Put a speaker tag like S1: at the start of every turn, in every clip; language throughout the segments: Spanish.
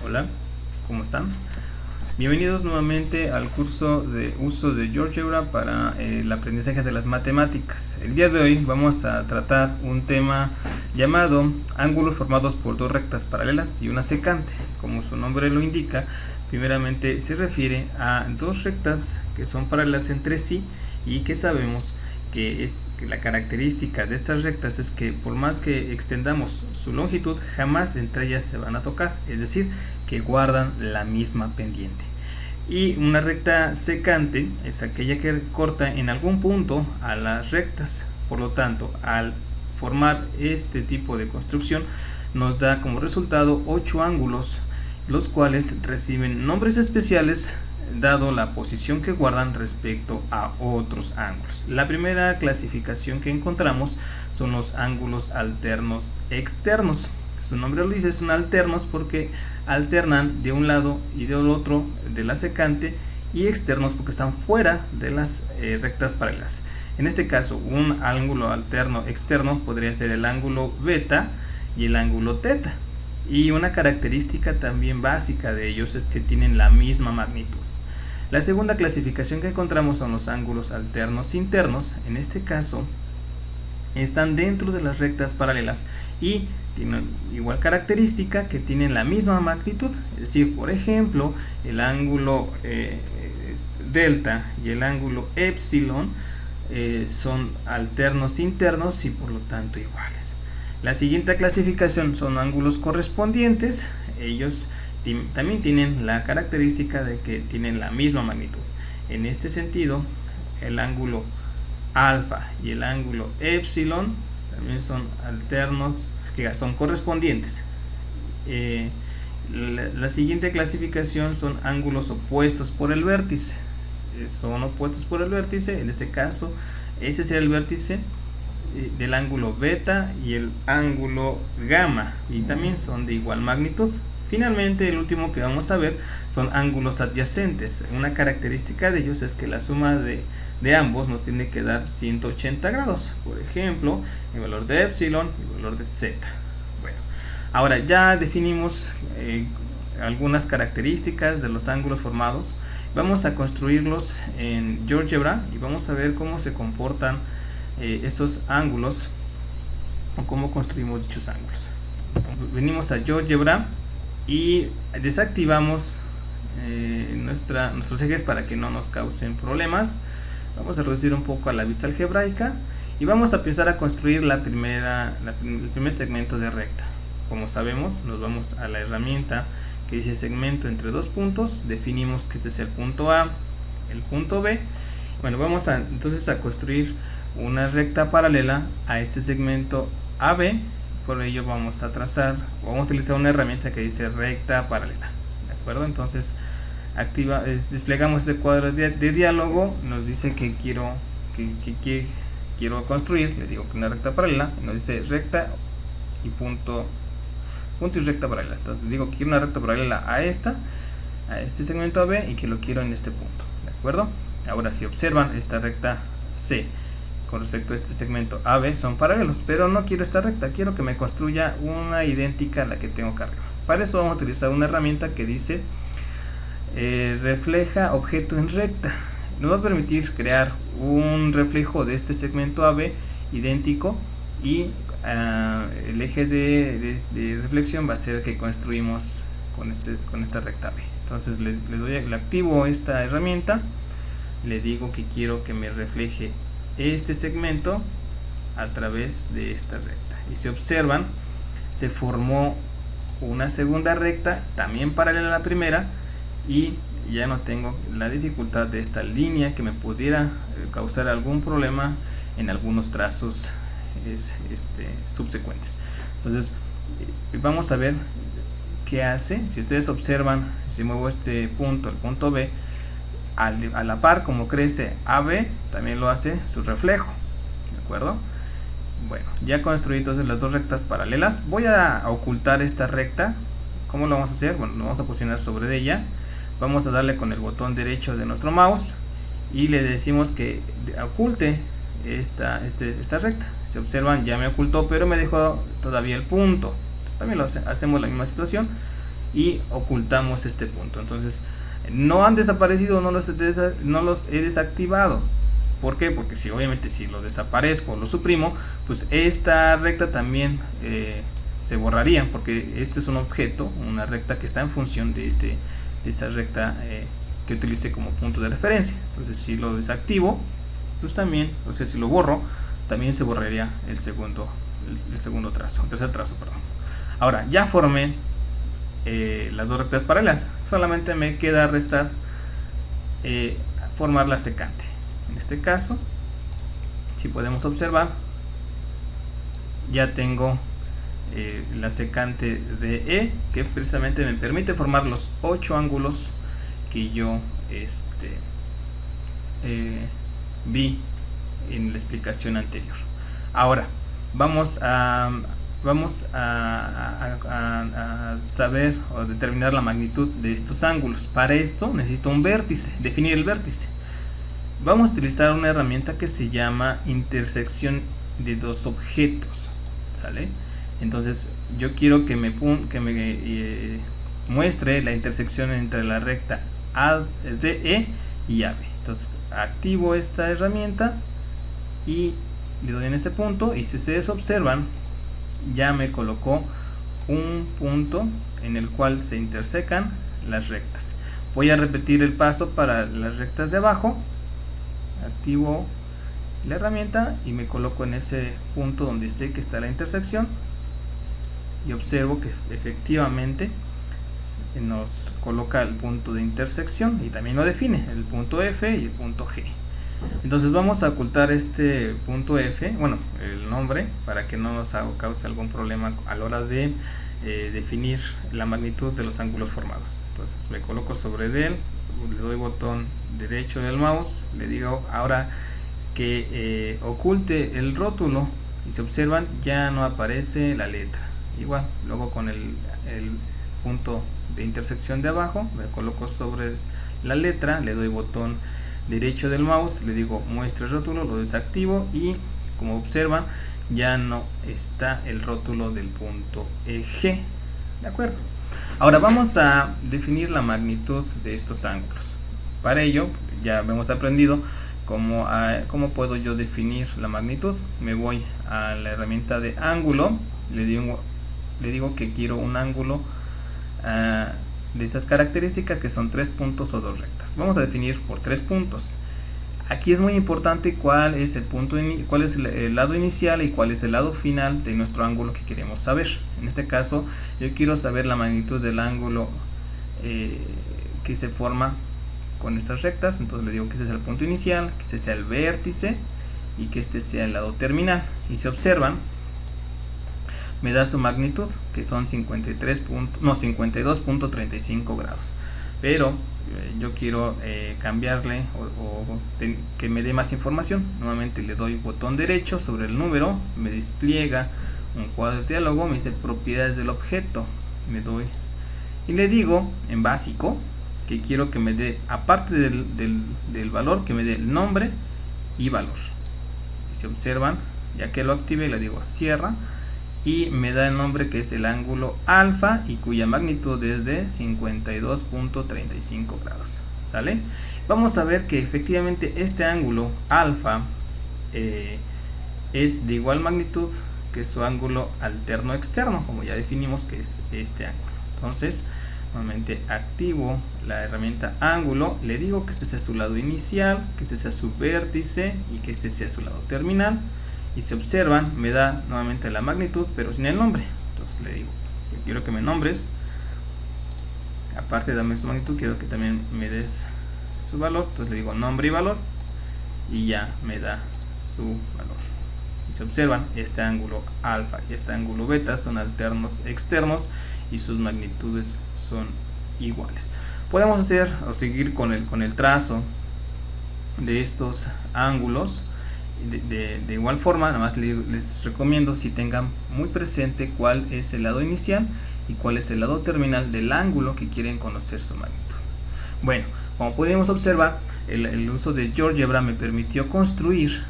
S1: Hola, ¿cómo están? Bienvenidos nuevamente al curso de uso de GeoGebra para el aprendizaje de las matemáticas. El día de hoy vamos a tratar un tema llamado ángulos formados por dos rectas paralelas y una secante. Como su nombre lo indica, primeramente se refiere a dos rectas que son paralelas entre sí y que sabemos que la característica de estas rectas es que por más que extendamos su longitud, jamás entre ellas se van a tocar, es decir, que guardan la misma pendiente. Y una recta secante es aquella que corta en algún punto a las rectas. Por lo tanto, al formar este tipo de construcción, nos da como resultado 8 ángulos, los cuales reciben nombres especiales dado la posición que guardan respecto a otros ángulos. La primera clasificación que encontramos son los ángulos alternos externos. Su nombre lo dice, son alternos porque alternan de un lado y del otro de la secante, y externos porque están fuera de las rectas paralelas. En este caso, un ángulo alterno externo podría ser el ángulo beta y el ángulo teta. Y una característica también básica de ellos es que tienen la misma magnitud. La segunda clasificación que encontramos son los ángulos alternos internos. En este caso, están dentro de las rectas paralelas y tienen igual característica, que tienen la misma magnitud. Es decir, por ejemplo, el ángulo delta y el ángulo epsilon son alternos internos y por lo tanto iguales. La siguiente clasificación son ángulos correspondientes. Ellos también tienen la característica de que tienen la misma magnitud. En este sentido, el ángulo alfa y el ángulo epsilon también son alternos, que son correspondientes. La siguiente clasificación son ángulos opuestos por el vértice. Son opuestos por el vértice. En este caso, ese sería el vértice del ángulo beta y el ángulo gamma, y también son de igual magnitud. Finalmente, el último que vamos a ver son ángulos adyacentes. Una característica de ellos es que la suma de ambos nos tiene que dar 180 grados. Por ejemplo, el valor de epsilon y el valor de zeta. Bueno, ahora ya definimos algunas características de los ángulos formados. Vamos a construirlos en GeoGebra y vamos a ver cómo se comportan estos ángulos o cómo construimos dichos ángulos. Venimos a GeoGebra y desactivamos nuestros ejes para que no nos causen problemas. Vamos a reducir un poco a la vista algebraica y vamos a empezar a construir el primer segmento de recta. Como sabemos, nos vamos a la herramienta que dice segmento entre dos puntos. Definimos que este es el punto A, el punto B. Bueno, vamos entonces a construir una recta paralela a este segmento AB. Por ello vamos a utilizar una herramienta que dice recta paralela. ¿De acuerdo? Entonces desplegamos este cuadro de diálogo. Nos dice que quiero construir. Le digo que una recta paralela. Nos dice recta y punto y recta paralela. Entonces digo que quiero una recta paralela a este segmento AB y que lo quiero en este punto. ¿De acuerdo? Ahora, si observan, esta recta C con respecto a este segmento AB son paralelos, pero no quiero esta recta, quiero que me construya una idéntica a la que tengo acá arriba. Para eso vamos a utilizar una herramienta que dice refleja objeto en recta. Nos va a permitir crear un reflejo de este segmento AB idéntico, y el eje de reflexión va a ser el que construimos con esta recta AB. Entonces le activo esta herramienta, le digo que quiero que me refleje este segmento a través de esta recta, y si observan, se formó una segunda recta también paralela a la primera, y ya no tengo la dificultad de esta línea que me pudiera causar algún problema en algunos trazos subsecuentes. Entonces vamos a ver qué hace. Si ustedes observan, si muevo este punto, el punto B, a la par como crece AB, también lo hace su reflejo. ¿De acuerdo? Bueno, ya construí entonces las dos rectas paralelas. Voy a ocultar esta recta. ¿Cómo lo vamos a hacer? Bueno, lo vamos a posicionar sobre ella. Vamos a darle con el botón derecho de nuestro mouse y le decimos que oculte esta recta. Si observan, ya me ocultó, pero me dejó todavía el punto. También hacemos la misma situación. y ocultamos este punto. Entonces no han desaparecido, no los he desactivado. ¿Por qué? Porque si obviamente si lo desaparezco o lo suprimo, pues esta recta también se borraría, porque este es un objeto, una recta que está en función de esa recta que utilicé como punto de referencia. Entonces si lo desactivo, pues también, o sea, si lo borro, también se borraría el segundo trazo, el tercer trazo, perdón. Ahora ya formé las dos rectas paralelas, solamente me queda restar formar la secante. En este caso, si podemos observar, ya tengo la secante de E, que precisamente me permite formar los 8 ángulos que yo vi en la explicación anterior. Ahora vamos a saber o determinar la magnitud de estos ángulos. Para esto necesito un vértice, definir el vértice. Vamos a utilizar una herramienta que se llama intersección de dos objetos, ¿sale? Entonces yo quiero que me muestre la intersección entre la recta ADE y AB. Entonces activo esta herramienta y le doy en este punto, y si ustedes observan, ya me colocó un punto en el cual se intersecan las rectas. Voy a repetir el paso para las rectas de abajo. Activo la herramienta y me coloco en ese punto donde sé que está la intersección, y observo que efectivamente nos coloca el punto de intersección y también lo define, el punto F y el punto G. Entonces vamos a ocultar este punto F, bueno, el nombre, para que no nos cause algún problema a la hora de definir la magnitud de los ángulos formados. Entonces me coloco sobre él, le doy botón derecho del mouse, le digo ahora que oculte el rótulo, y si observan ya no aparece la letra. Igual, luego con el punto de intersección de abajo, me coloco sobre la letra, le doy botón derecho del mouse, le digo muestra el rótulo, lo desactivo, y como observan ya no está el rótulo del punto G. ¿De acuerdo? Ahora vamos a definir la magnitud de estos ángulos. Para ello ya hemos aprendido cómo puedo yo definir la magnitud. Me voy a la herramienta de ángulo, le digo que quiero un ángulo de estas características, que son 3 puntos o 2 rectas. Vamos a definir por 3 puntos. Aquí es muy importante cuál es el lado inicial y cuál es el lado final de nuestro ángulo que queremos saber. En este caso yo quiero saber la magnitud del ángulo que se forma con estas rectas. Entonces le digo que este sea el punto inicial, que este sea el vértice y que este sea el lado terminal. Y si observan, me da su magnitud, que son 52.35 grados. Pero yo quiero cambiarle o que me dé más información. Nuevamente le doy botón derecho sobre el número, me despliega un cuadro de diálogo, me dice propiedades del objeto, me doy y le digo en básico que quiero que me dé, aparte del valor, que me dé el nombre y valor. Y si observan, ya que lo active, le digo cierra, y me da el nombre, que es el ángulo alfa, y cuya magnitud es de 52.35 grados. ¿Vale? Vamos a ver que efectivamente este ángulo alfa es de igual magnitud que su ángulo alterno externo, como ya definimos que es este ángulo. Entonces nuevamente activo la herramienta ángulo, le digo que este sea su lado inicial, que este sea su vértice y que este sea su lado terminal. Y si observan, me da nuevamente la magnitud, pero sin el nombre. Entonces le digo que quiero que me nombres, aparte de darme su magnitud, quiero que también me des su valor. Entonces le digo nombre y valor, y ya me da su valor. Y si observan, este ángulo alfa y este ángulo beta son alternos externos y sus magnitudes son iguales. Podemos hacer o seguir con el trazo de estos ángulos de igual forma. Nada más les recomiendo si tengan muy presente cuál es el lado inicial y cuál es el lado terminal del ángulo que quieren conocer su magnitud. Bueno, como podemos observar, el uso de GeoGebra me permitió construir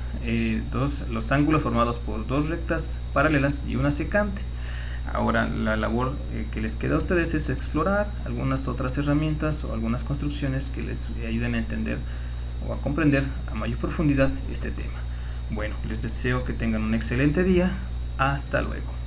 S1: los ángulos formados por dos rectas paralelas y una secante. Ahora la labor que les queda a ustedes es explorar algunas otras herramientas o algunas construcciones que les ayuden a entender o a comprender a mayor profundidad este tema. Bueno, les deseo que tengan un excelente día. Hasta luego.